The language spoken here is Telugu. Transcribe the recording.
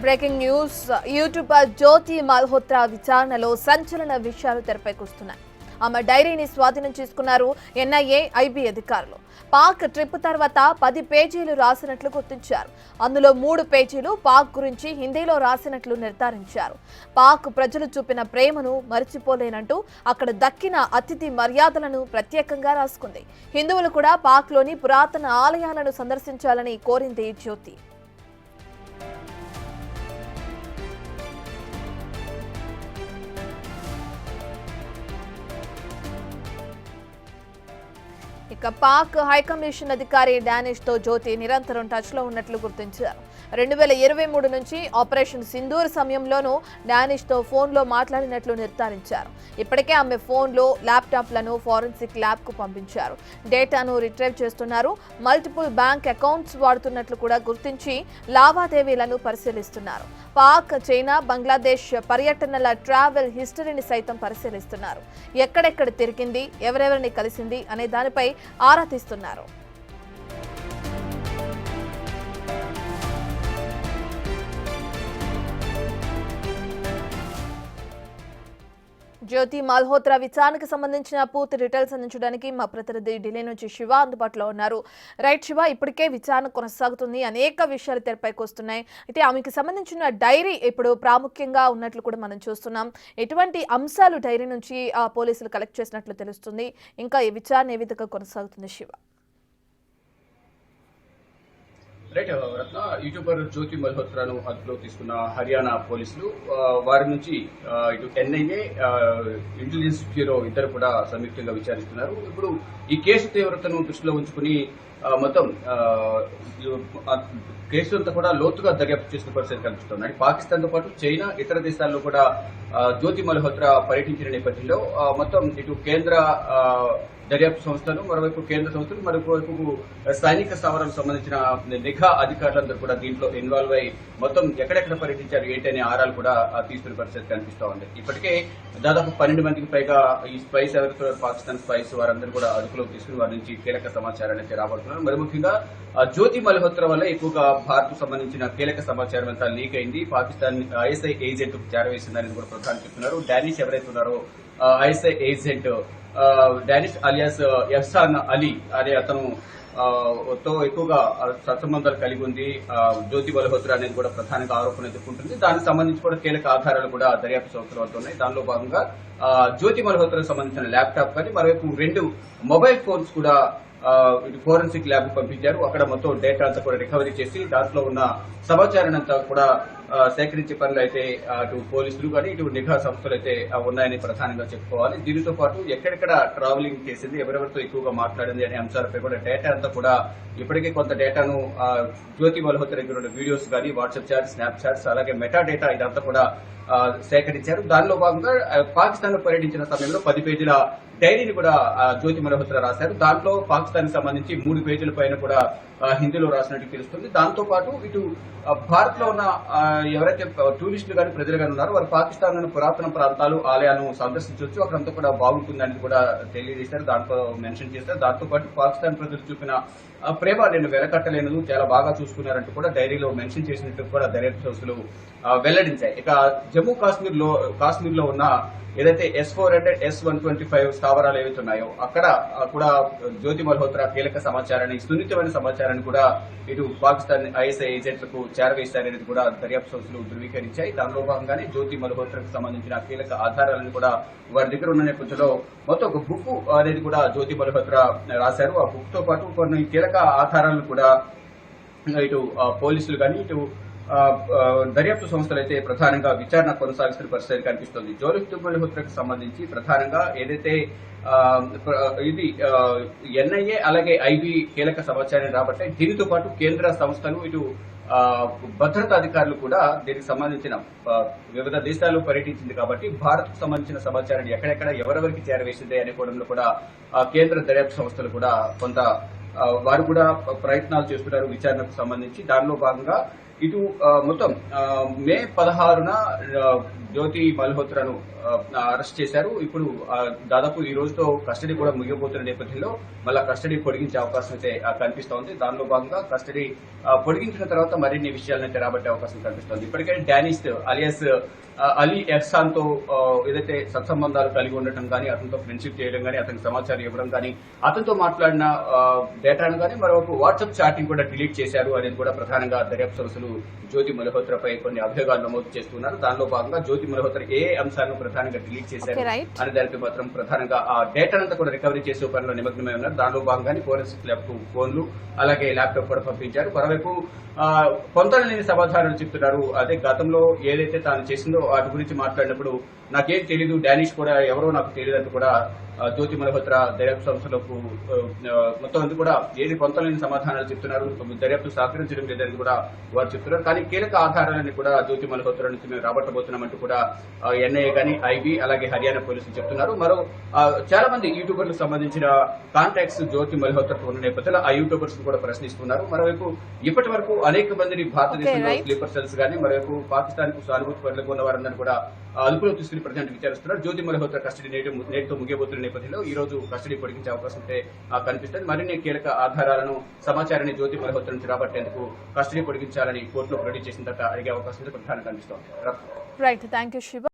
బ్రేకింగ్ న్యూస్ యూట్యూబర్ జ్యోతి మల్హోత్రా విచారణలో సంచలన విషయాలు తెరపైకొస్తున్నాయి. ఆమె డైరీని స్వాధీనం చేసుకున్నారు ఎన్ఐఏ, ఐబీ అధికారులు. పాక్ ట్రిప్ తర్వాత 10 పేజీలు రాసినట్లు గుర్తించారు. అందులో 3 పేజీలు పాక్ గురించి హిందీలో రాసినట్లు నిర్ధారించారు. పాక్ ప్రజలు చూపిన ప్రేమను మరిచిపోలేనంటూ అక్కడ దక్కిన అతిథి మర్యాదలను ప్రత్యేకంగా రాసుకుంది. హిందువులు కూడా పాక్లోని పురాతన ఆలయాలను సందర్శించాలని కోరింది జ్యోతి. ఇక పాక్ హైకమిషన్ అధికారి డానిష్ తో జ్యోతి నిరంతరం టచ్ లో ఉన్నట్లు గుర్తించారు. 2023 నుంచి ఆపరేషన్ సింధూర్ సమయంలోనూ డానిష్ తో ఫోన్ లో మాట్లాడినట్లు నిర్ధారించారు. ఇప్పటికే ఆమె ఫోన్ లో ల్యాప్టాప్లను ఫోరెన్సిక్ ల్యాబ్ కు పంపించారు. డేటాను రిట్రైవ్ చేస్తున్నారు. మల్టిపుల్ బ్యాంక్ అకౌంట్స్ వాడుతున్నట్లు కూడా గుర్తించి లావాదేవీలను పరిశీలిస్తున్నారు. పాక్, చైనా, బంగ్లాదేశ్ పర్యటనల ట్రావెల్ హిస్టరీని సైతం పరిశీలిస్తున్నారు. ఎక్కడెక్కడ తిరిగింది, ఎవరెవరిని కలిసింది అనే దానిపై ఆరా తీస్తున్నారు. జ్యోతి మల్హోత్రా విచారణకు సంబంధించిన పూర్తి డీటెయిల్స్ అందించడానికి మా ప్రతినిధి ఢిల్లీ నుంచి శివ అందుబాటులో ఉన్నారు. రైట్ శివ, ఇప్పటికే విచారణ కొనసాగుతుంది, అనేక విషయాలు తెరపైకి వస్తున్నాయి. అయితే ఆమెకు సంబంధించిన డైరీ ఇప్పుడు ప్రాముఖ్యంగా ఉన్నట్లు కూడా మనం చూస్తున్నాం. ఎటువంటి అంశాలు డైరీ నుంచి పోలీసులు కలెక్ట్ చేసినట్లు తెలుస్తుంది? ఇంకా ఈ విచారణ ఏ విధంగా కొనసాగుతుంది శివ? రైట్ రత్న, యూట్యూబర్ జ్యోతి మల్హోత్రాను అదుపులో తీసుకున్న హర్యానా పోలీసులు వారి నుంచి ఇటు ఎన్ఐఏ, ఇంటెలిజెన్స్ బ్యూరో ఇద్దరు కూడా సంయుక్తంగా విచారిస్తున్నారు. ఇప్పుడు ఈ కేసు తీవ్రతను దృష్టిలో ఉంచుకుని మొత్తం కేసు అంతా కూడా లోతుగా దర్యాప్తు చేసిన పరిస్థితి కనిపిస్తుంది. పాకిస్తాన్ తో పాటు చైనా, ఇతర దేశాల్లో కూడా జ్యోతి మల్హోత్రా పర్యటించిన నేపథ్యంలో మొత్తం ఇటు కేంద్ర దర్యాప్తు సంస్థలు, మరోవైపు కేంద్ర సంస్థలు, మరోవైపు సైనిక స్థావరాలకు సంబంధించిన నిఘా అధికారులందరూ కూడా దీంట్లో ఇన్వాల్వ్ అయ్యి మొత్తం ఎక్కడెక్కడ పర్యటించారు ఏంటి అనే ఆరాలు కూడా తీసుకునే పరిస్థితి కనిపిస్తూ ఉంది. ఇప్పటికే దాదాపు 12 మందికి పైగా ఈ స్పైస్ ఎవరైతే పాకిస్తాన్ స్పైస్ వారందరూ కూడా అదుపులోకి తీసుకుని వారి నుంచి కీలక సమాచారాన్ని అయితే రాబడుతున్నారు. మరి ముఖ్యంగా జ్యోతి మల్హోత్రా వల్ల ఎక్కువగా భారత్ కు సంబంధించిన కీలక సమాచారం అంతా లీక్ అయింది. పాకిస్తాన్ ఐఎస్ఐ ఏజెంట్ చేరవేసిందని కూడా ప్రధాని చెప్తున్నారు. డానిష్ ఎవరైతే ఉన్నారో ISI agent Danish alias Ehsan Ali అనే అతను తో ఎక్కువగా సత్సంబంధాలు కలిగి ఉంది జ్యోతి మల్హోత్రా అనేది కూడా ప్రధానంగా ఆరోపణ ఎదుర్కొంటుంది. దానికి సంబంధించి కూడా కీలక ఆధారాలు కూడా దర్యాప్తు సంస్థల వద్ద ఉన్నాయి. దానిలో భాగంగా జ్యోతి మల్హోత్రాకు సంబంధించిన ల్యాప్టాప్ కానీ మరోవైపు 2 మొబైల్ ఫోన్స్ కూడా ఫోరెన్సిక్ ల్యాబ్ పంపించారు. అక్కడ మొత్తం డేటా అంతా కూడా రికవరీ చేసి దాంట్లో ఉన్న సమాచారాన్ని అంతా కూడా సేకరించే పనులు అయితే అటు పోలీసులు కానీ ఇటు నిఘా సంస్థలు అయితే ఉన్నాయని ప్రధానంగా చెప్పుకోవాలి. దీనితో పాటు ఎక్కడెక్కడ ట్రావెలింగ్ చేసింది, ఎవరెవరితో ఎక్కువగా మాట్లాడింది అనే అంశాలపై కూడా డేటా అంతా కూడా ఇప్పటికే కొంత డేటాను జ్యోతి మల్హోత్రా దగ్గర ఉన్న వీడియోస్ కానీ, వాట్సాప్ చాట్స్, స్నాప్ చాట్స్, అలాగే మెటా డేటా ఇదంతా కూడా సేకరించారు. దానిలో భాగంగా పాకిస్తాన్ లో పర్యటించిన సమయంలో 10 పేజీల డైరీని కూడా జ్యోతి మల్హోత్రా రాశారు. దాంట్లో పాకిస్తాన్ కి సంబంధించి 3 పేజీల పైన కూడా హిందీలో రాసినట్టు తెలుస్తుంది. దాంతో పాటు ఇటు భారత్ లో ఉన్న ఎవరైతే టూరిస్టులు కానీ ప్రజలు కానీ ఉన్నారో వారు పాకిస్తాన్ లోని పురాతన ప్రాంతాలు, ఆలయాలను సందర్శించవచ్చు, అక్కడంతా కూడా బాగుంటుందని కూడా తెలియజేశారు. దాంట్లో మెన్షన్ చేశారు. దాంతో పాటు పాకిస్తాన్ ప్రజలు చూపిన ప్రేమ నేను వెలకట్టలేనదు, చాలా బాగా చూసుకున్నారంటూ కూడా డైరీలో మెన్షన్ చేసినట్టు కూడా దర్యాప్తు సంస్థలు వెల్లడించాయి. ఇక జమ్మూ కాశ్మీర్ లో ఉన్న ఏదైతే S-400, S-125 స్థావరాలు ఏవైతే ఉన్నాయో అక్కడ కూడా జ్యోతి మల్హోత్రా కీలక సమాచారాన్ని, సున్నితమైన సమాచారాన్ని కూడా ఇటు పాకిస్తాన్ ఐఎస్ఐ ఏజెంట్లకు చేరవేశారనేది కూడా దర్యాప్తు సంస్థలు ధృవీకరించాయి. దానిలో భాగంగానే జ్యోతి మల్హోత్రాకు సంబంధించిన కీలక ఆధారాలను కూడా వారి దగ్గర ఉన్న నేపథ్యంలో మొత్తం ఒక బుక్ అనేది కూడా జ్యోతి మల్హోత్రా రాశారు. ఆ బుక్ తో పాటు కొన్ని కీలక ఆధారాలను కూడా ఇటు పోలీసులు కానీ ఇటు దర్యాప్తు సంస్థలు అయితే ప్రధానంగా విచారణ కొనసాగిస్తున్న పరిస్థితి కనిపిస్తోంది. జ్యోతి మల్హోత్రాకు సంబంధించి ప్రధానంగా ఏదైతే ఇది ఎన్ఐఏ అలాగే ఐబీ కీలక సమాచారం రాబట్టాయి. దీనితో పాటు కేంద్ర సంస్థలు ఇటు భద్రతా అధికారులు కూడా దీనికి సంబంధించిన వివిధ దేశాల్లో పర్యటించింది కాబట్టి భారత్ కు సంబంధించిన సమాచారాన్ని ఎక్కడెక్కడ ఎవరెవరికి చేరవేసింది అనే కోణంలో కూడా కేంద్ర దర్యాప్తు సంస్థలు కూడా కొంత వారు కూడా ప్రయత్నాలు చేస్తున్నారు విచారణకు సంబంధించి. దానిలో భాగంగా ఇటు మొత్తం మే 16న జ్యోతి మల్హోత్రాను అరెస్ట్ చేశారు. ఇప్పుడు దాదాపు ఈ రోజుతో కస్టడీ కూడా ముగియబోతున్న నేపథ్యంలో మళ్ళా కస్టడీ పొడిగించే అవకాశం అయితే కనిపిస్తోంది. దానిలో భాగంగా కస్టడీ పొడిగించిన తర్వాత మరిన్ని విషయాలను రాబట్టే అవకాశం కనిపిస్తోంది. ఇప్పటికే డానిష్ అలియాస్ అలీ ఎహ్సాన్ తో ఏదైతే సత్సంబంధాలు కలిగి ఉండటం కానీ, అతనితో ఫ్రెండ్షిప్ చేయడం కానీ, అతనికి సమాచారం ఇవ్వడం కానీ, అతనితో మాట్లాడిన డేటాను కానీ మరొక వాట్సాప్ చాటింగ్ కూడా డిలీట్ చేశారు అనేది కూడా ప్రధానంగా దర్యాప్తు సంస్థలు జ్యోతి మల్హోత్రాపై కొన్ని అభియోగాలు నమోదు చేస్తున్నారు. దానిలో భాగంగా జ్యోతి మల్హోత్రా ఏ అంశాలను ప్రధానంగా డిలీట్ చేశారు అనే దానికి మాత్రం ప్రధానంగా ఆ డేటానంతా కూడా రికవరీ చేసే పనిలో నిమగ్నమై ఉన్నారు. దానిలో భాగంగానే ఫోరెన్సిక్ ల్యాబ్ కు ఫోన్లు అలాగే ల్యాప్టాప్ కూడా పంపించారు. మరోవైపు పొంతనలేని సమాధానాలు చెప్తున్నారు. అదే గతంలో ఏదైతే తాను చేసిందో వాటి గురించి మాట్లాడినప్పుడు నాకేం తెలీదు, డానిష్ కూడా ఎవరో నాకు తెలియదంటూ కూడా జ్యోతి మల్హోత్రా దర్యాప్తు సంస్థలకు మొత్తం అంతా కూడా ఏది పొంతలేని సమాధానాలు చెప్తున్నారు, దర్యాప్తు సహకరించడం లేదని కూడా వారు చెప్తున్నారు. కానీ కీలక ఆధారాలను కూడా జ్యోతి మల్హోత్రా నుంచి మేము రాబట్టబోతున్నామంటూ కూడా ఎన్ఐఏ కానీ, ఐబీ అలాగే హర్యానా పోలీసులు చెప్తున్నారు. మరో చాలా మంది యూట్యూబర్లకు సంబంధించిన కాంటాక్ట్స్ జ్యోతి మల్హోత్రాకు ఉన్న నేపథ్యంలో ఆ యూట్యూబర్స్ కూడా ప్రశ్నిస్తున్నారు. మరోవైపు ఇప్పటి వరకు అనేక మందిని భారతదేశంలో స్లీపర్ సెల్స్ గానీ, మరోవైపు పాకిస్తాన్ కు సానుభూతి పనులకు ఉన్న వారందరూ కూడా అదుపులో తీసుకుని ప్రజెంట్ విచారిస్తున్నారు. జ్యోతి మల్హోత్రా కస్టడీ నేటితో ముగియబోతున్న నేపథ్యంలో ఈ రోజు కస్టడీ పొడిగించే అవకాశం అయితే కనిపిస్తుంది. మరిన్ని కీలక ఆధారాలను, సమాచారాన్ని జ్యోతి మల్హోత్రా నుంచి రాబట్టేందుకు కస్టడీ పొడిగించాలని కోర్టులో ప్రొడ్యూస్ చేసిన తర్వాత అడిగే అవకాశం అయితే ప్రధానంగా కనిపిస్తోంది. Right, thank you Shiva.